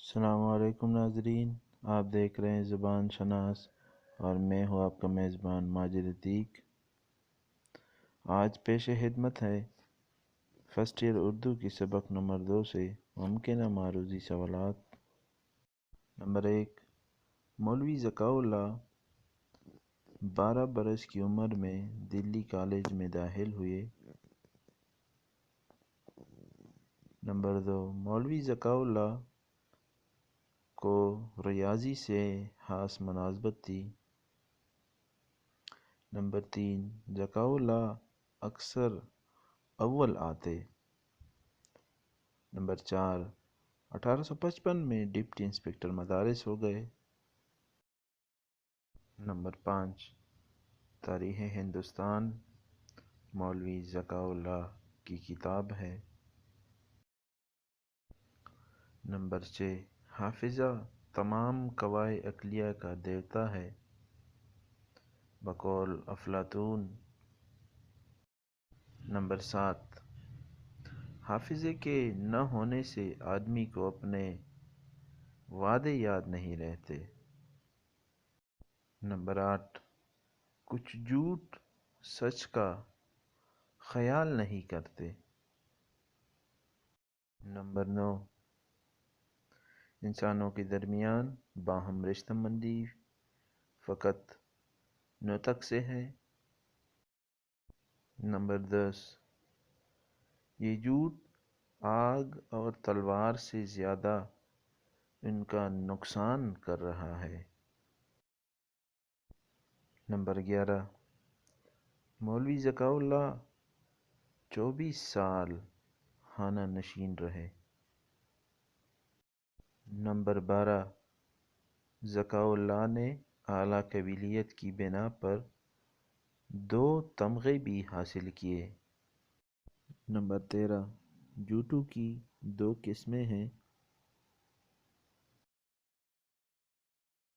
السلام علیکم ناظرین، آپ دیکھ رہے ہیں زبان شناس اور میں ہوں آپ کا میزبان ماجد عتیق۔ آج پیش خدمت ہے فرسٹ ایئر اردو کی سبق نمبر 2 سے ممکنہ معروضی سوالات۔ نمبر 1، مولوی ذکاء اللہ 12 برس کی عمر میں دلی کالج میں داخل ہوئے۔ نمبر 2، مولوی ذکاء اللہ کو ریاضی سے خاص مناسبت تھی۔ نمبر 3، ذکاء اللہ اکثر اول آتے۔ نمبر 4، 1855 میں ڈپٹی انسپکٹر مدارس ہو گئے۔ نمبر 5، تاریخ ہندوستان مولوی ذکاء اللہ کی کتاب ہے۔ نمبر 6، حافظہ تمام قوائے عقلیہ کا دیوتا ہے بقول افلاطون۔ نمبر 7، حافظے کے نہ ہونے سے آدمی کو اپنے وعدے یاد نہیں رہتے۔ نمبر 8، کچھ جھوٹ سچ کا خیال نہیں کرتے۔ نمبر 9، انسانوں کے درمیان باہم رشتہ بندی فقط نطق سے ہے۔ نمبر 10، یہ جھوٹ آگ اور تلوار سے زیادہ ان کا نقصان کر رہا ہے۔ نمبر 11، مولوی ذکاء اللہ 24 سال خانہ نشین رہے۔ نمبر 12، ذکاء اللہ نے اعلیٰ قبیلیت کی بنا پر 2 تمغے بھی حاصل کیے۔ نمبر 13، جھوٹوں کی 2 قسمیں ہیں،